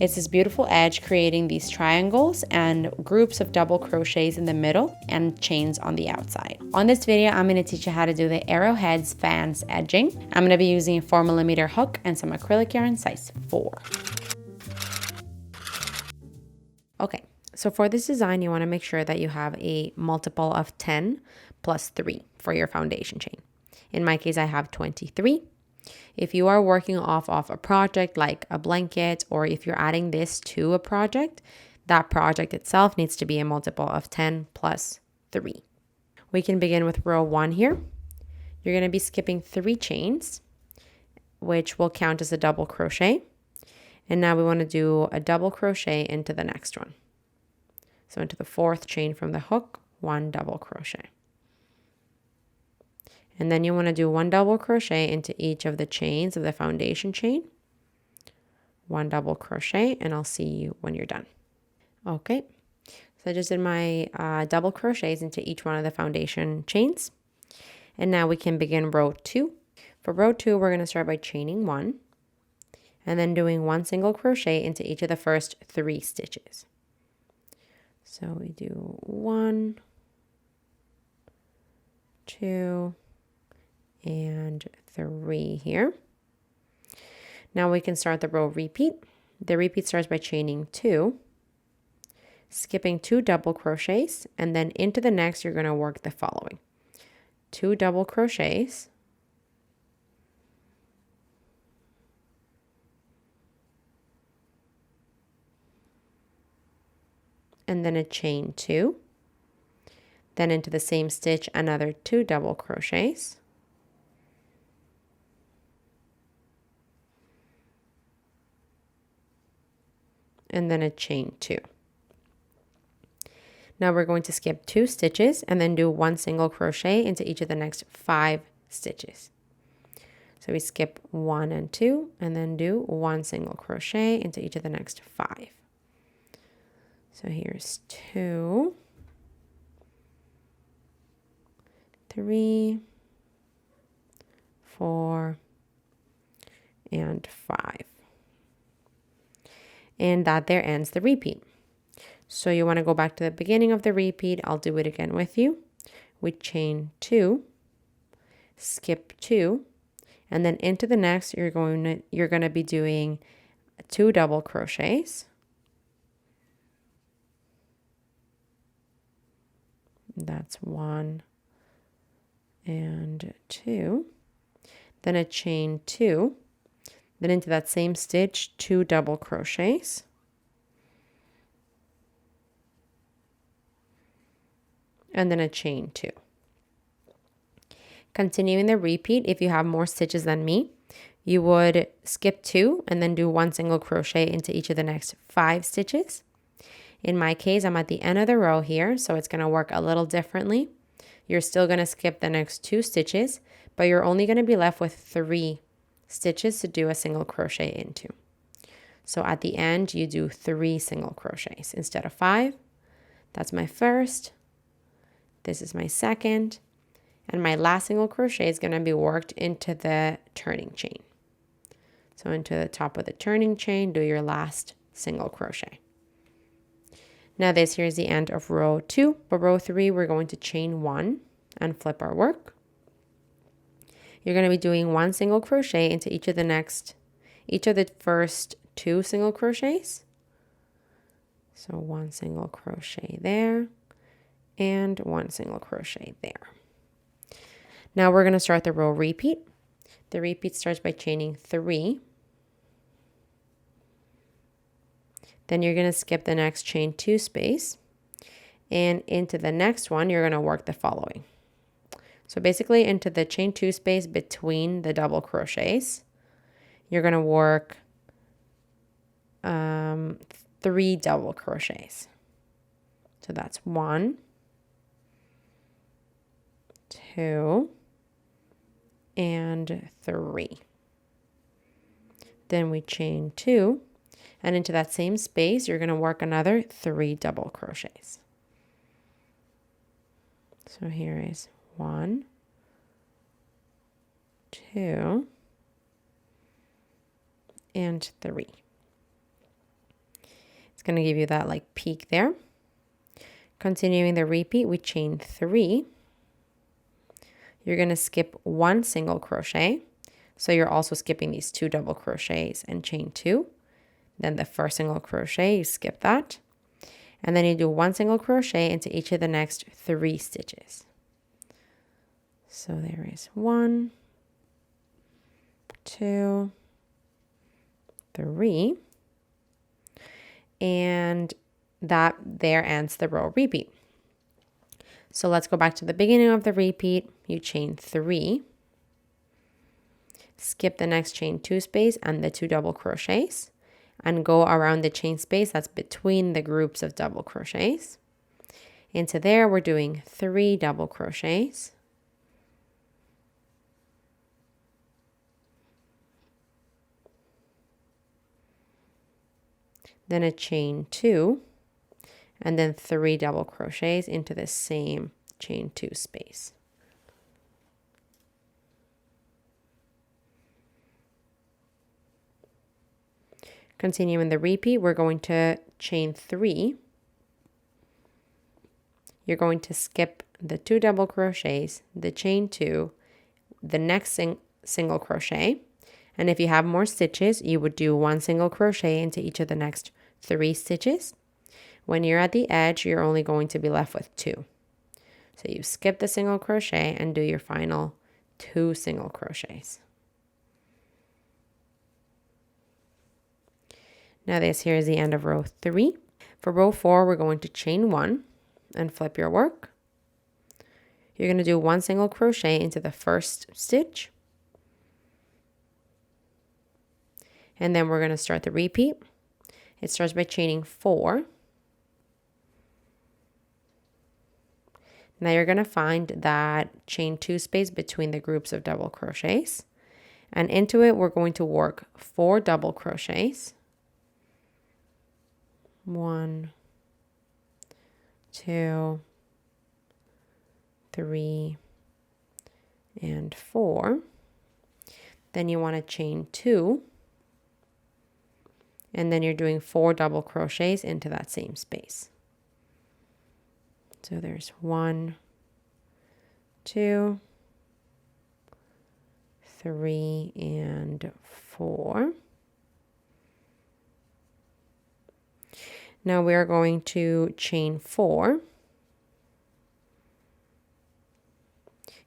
It's this beautiful edge creating these triangles and groups of double crochets in the middle and chains on the outside. On this video, I'm going to teach you how to do the ArrowHead Fans Edging. I'm going to be using a 4mm hook and some acrylic yarn size 4. Okay, so for this design, you want to make sure that you have a multiple of 10 plus 3 for your foundation chain. In my case, I have 23. If you are working off a project like a blanket, or if you're adding this to a project, that project itself needs to be a multiple of 10 plus 3. We can begin with row 1 here. You're going to be skipping 3 chains, which will count as a double crochet. And now we want to do a double crochet into the next one. So into the 4th chain from the hook, 1 double crochet. And then you want to do 1 double crochet into each of the chains of the foundation chain. 1 double crochet, and I'll see you when you're done. Okay, so I just did my double crochets into each one of the foundation chains. And now we can begin row 2. For row 2, we're going to start by chaining 1. And then doing 1 single crochet into each of the first 3 stitches. So we do 1, 2, and 3 here. Now we can start the row repeat. The repeat starts by chaining 2, skipping 2 double crochets, and then into the next you're going to work the following: 2 double crochets, and then a chain 2, then into the same stitch another 2 double crochets, and then a chain 2. Now we're going to skip 2 stitches and then do 1 single crochet into each of the next 5 stitches. So we skip 1 and 2 and then do 1 single crochet into each of the next 5. So here's 2, 3, 4, and 5. And that there ends the repeat. So you want to go back to the beginning of the repeat. I'll do it again with you. We chain 2, skip 2, and then into the next you're going to be doing 2 double crochets. That's 1 and 2. Then a chain 2. Then into that same stitch, 2 double crochets. And then a chain 2. Continuing the repeat, if you have more stitches than me, you would skip 2 and then do 1 single crochet into each of the next 5 stitches. In my case, I'm at the end of the row here, so it's going to work a little differently. You're still going to skip the next 2 stitches, but you're only going to be left with 3 stitches to do a single crochet into. So at the end, you do 3 single crochets instead of 5. That's my first. This is my second. And my last single crochet is going to be worked into the turning chain. So into the top of the turning chain, do your last single crochet. Now this here is the end of row 2. For row 3, we're going to chain 1 and flip our work. You're going to be doing 1 single crochet into each of the first 2 single crochets. So 1 single crochet there and 1 single crochet there. Now we're going to start the row repeat. The repeat starts by chaining 3. Then you're going to skip the next chain 2 space, and into the next one you're going to work the following. So basically into the chain 2 space between the double crochets, you're going to work 3 double crochets. So that's 1, 2, and 3. Then we chain 2. And into that same space, you're going to work another 3 double crochets. So here is 1, 2, and 3. going to give you that like peak there. Continuing the repeat, we chain 3. You're going to skip 1 single crochet. So you're also skipping these 2 double crochets and chain 2. Then the first single crochet, you skip that. And then you do 1 single crochet into each of the next 3 stitches. So there is 1, 2, 3. And that there ends the row repeat. So let's go back to the beginning of the repeat. You chain 3. Skip the next chain 2 space and the 2 double crochets and go around the chain space that's between the groups of double crochets. Into there, we're doing 3 double crochets. Then a chain 2 and then 3 double crochets into the same chain 2 space. Continuing the repeat, we're going to chain 3. You're going to skip the 2 double crochets, the chain 2, the next single crochet. And if you have more stitches, you would do 1 single crochet into each of the next 3 stitches. When you're at the edge, you're only going to be left with 2. So you skip the single crochet and do your final 2 single crochets. Now this here is the end of row 3. For row 4, we're going to chain 1 and flip your work. You're going to do 1 single crochet into the first stitch. And then we're going to start the repeat. It starts by chaining 4. Now you're going to find that chain 2 space between the groups of double crochets. And into it, we're going to work 4 double crochets. 1, 2, 3, and 4. Then you want to chain 2. And then you're doing 4 double crochets into that same space. So there's 1, 2, 3, and 4. Now we are going to chain 4.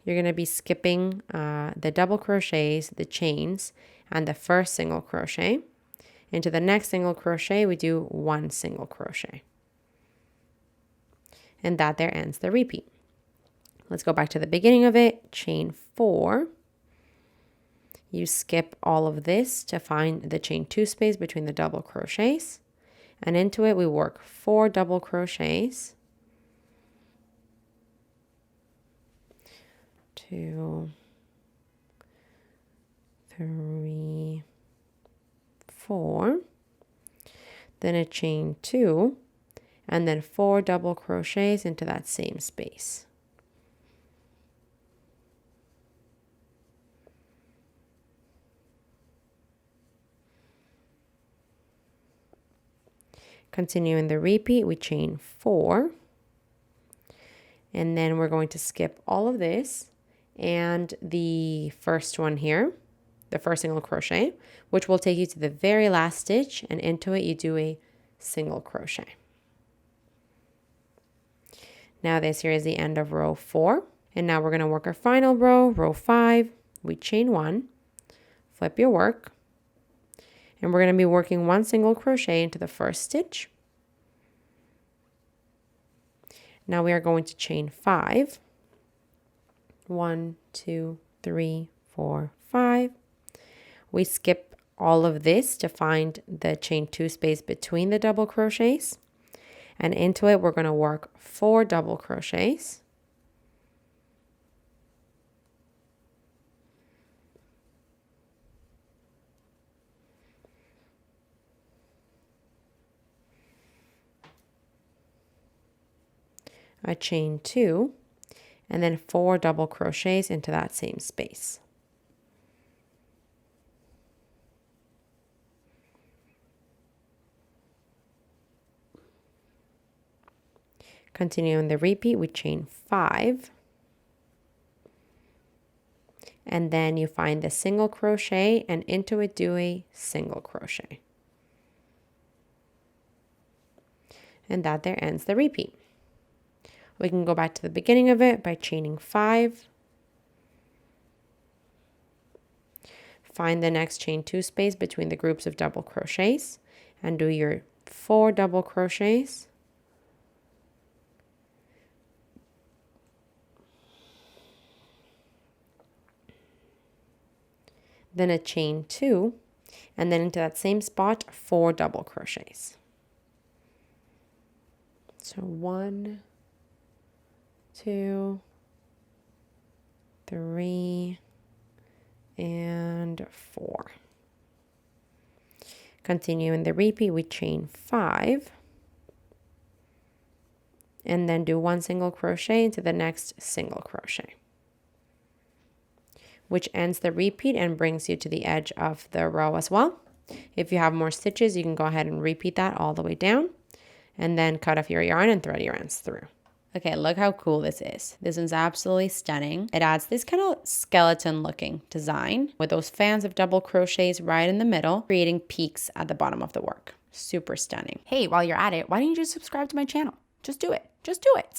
You're going to be skipping the double crochets, the chains, and the first single crochet. Into the next single crochet, we do 1 single crochet. And that there ends the repeat. Let's go back to the beginning of it. Chain 4. You skip all of this to find the chain 2 space between the double crochets. And into it, we work 4 double crochets. 2, 3, 4. Then a chain 2. And then 4 double crochets into that same space. Continuing the repeat, we chain 4. And then we're going to skip all of this and the first one here, the first single crochet, which will take you to the very last stitch, and into it you do a single crochet. Now this here is the end of row 4. And now we're going to work our final row, row 5. We chain 1, flip your work, and we're going to be working 1 single crochet into the first stitch. Now we are going to chain 5. 1, 2, 3, 4, 5. We skip all of this to find the chain 2 space between the double crochets. And into it, we're going to work 4 double crochets. A chain 2, and then 4 double crochets into that same space. Continuing the repeat, we chain 5. And then you find the single crochet and into it do a single crochet. And that there ends the repeat. We can go back to the beginning of it by chaining 5. Find the next chain 2 space between the groups of double crochets and do your 4 double crochets. Then a chain 2, and then into that same spot 4 double crochets. So 1, 2, 3, and 4. Continuing the repeat, we chain 5 and then do 1 single crochet into the next single crochet, which ends the repeat and brings you to the edge of the row as well. If you have more stitches, you can go ahead and repeat that all the way down and then cut off your yarn and thread your ends through. Okay, look how cool this is. This one's absolutely stunning. It adds this kind of skeleton looking design with those fans of double crochets right in the middle, creating peaks at the bottom of the work. Super stunning. Hey, while you're at it, why don't you just subscribe to my channel? Just do it. Just do it.